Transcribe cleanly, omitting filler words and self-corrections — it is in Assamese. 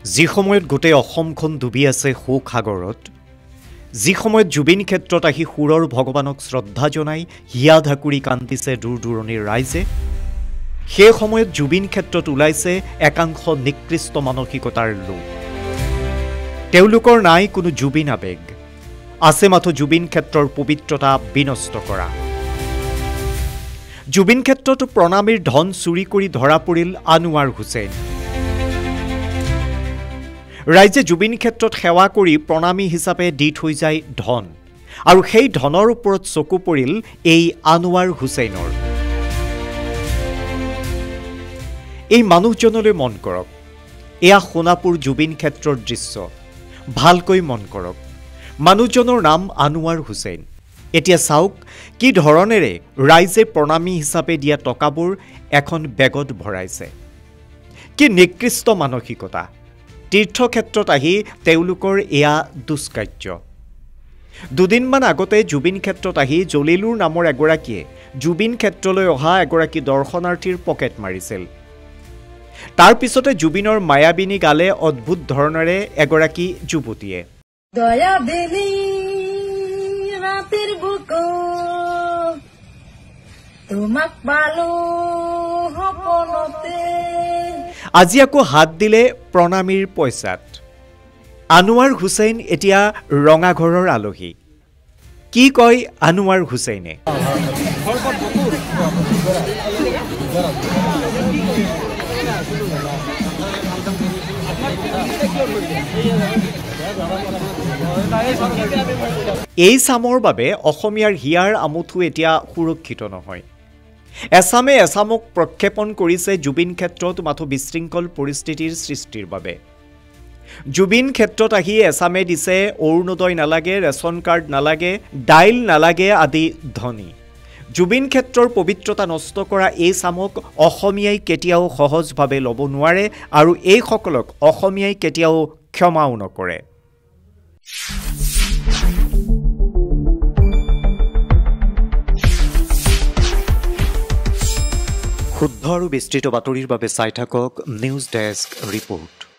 যি সময়ত গোটেই অসমখন ডুবি আছে শোক সাগৰত, যি সময়ত জুবিন ক্ষেত্ৰত আহি সুৰৰ ভগৱানক শ্ৰদ্ধা জনাই হিয়া ধাকুৰি কান্দিছে দূৰ দূৰণিৰ ৰাইজে, সেই সময়ত জুবিন ক্ষেত্ৰত ওলাইছে একাংশ নিকৃষ্ট মানসিকতাৰ লোক। তেওঁলোকৰ নাই কোনো জুবিন আবেগ, আছে মাথো জুবিন ক্ষেত্ৰৰ পবিত্ৰতা বিনষ্ট কৰা। জুবিন ক্ষেত্ৰত প্ৰণামীৰ ধন চুৰি কৰি ধৰা পৰিল আনোৱাৰ হুছেইন। ৰাইজে জুবিন ক্ষেত্ৰত সেৱা কৰি প্ৰণামী হিচাপে দি থৈ যায় ধন, আৰু সেই ধনৰ ওপৰত চকু পৰিল এই আনোৱাৰ হুছেইনৰ। এই মানুহজনলৈ মন কৰক, এয়া সোণাপুৰ জুবিন ক্ষেত্ৰৰ দৃশ্য। ভালকৈ মন কৰক, মানুহজনৰ নাম আনোৱাৰ হুছেইন। এতিয়া চাওক কি ধৰণেৰে ৰাইজে প্ৰণামী হিচাপে দিয়া টকাবোৰ এখন বেগত ভৰাইছে। কি নিকৃষ্ট মানসিকতা! তীৰ্থক্ষেত্ৰত আহি তেওঁলোকৰ এয়া দুষ্কাৰ্য। দুদিনমান আগতে জুবিন ক্ষেত্ৰত আহি জলিলুৰ নামৰ এগৰাকীয়ে জুবিন ক্ষেত্ৰলৈ অহা এগৰাকী দৰ্শনাৰ্থীৰ পকেট মাৰিছিল। তাৰ পিছতে জুবিনৰ মায়াবিনী গালে অদ্ভুত ধৰণেৰে এগৰাকী যুৱতীয়ে। আজি আকৌ হাত দিলে প্ৰণামীৰ পইচাত। আনোৱাৰ হুছেইন এতিয়া ৰঙাঘৰৰ আলহী। কি কয় আনোৱাৰ হুছেইনে? এই চামৰ বাবে অসমীয়াৰ হিয়াৰ আমঠু এতিয়া সুৰক্ষিত নহয়। এছামে এছামক প্ৰক্ষেপণ কৰিছে জুবিন ক্ষেত্ৰত মাথো বিশৃংখল পৰিস্থিতিৰ সৃষ্টিৰ বাবে। জুবিন ক্ষেত্ৰত আহি এছামে দিছে অৰুণোদয় নালাগে, ৰেচন কাৰ্ড নালাগে, দাইল নালাগে আদি ধ্বনি। জুবিন ক্ষেত্ৰৰ পবিত্ৰতা নষ্ট কৰা এই চামক অসমীয়াই কেতিয়াও সহজভাৱে ল'ব নোৱাৰে, আৰু এইসকলক অসমীয়াই কেতিয়াও ক্ষমাও নকৰে। শুদ্ধ আৰু বিস্তৃত বাতৰিৰ বাবে চাই থাকক নিউজ ডেস্ক ৰিপৰ্ট।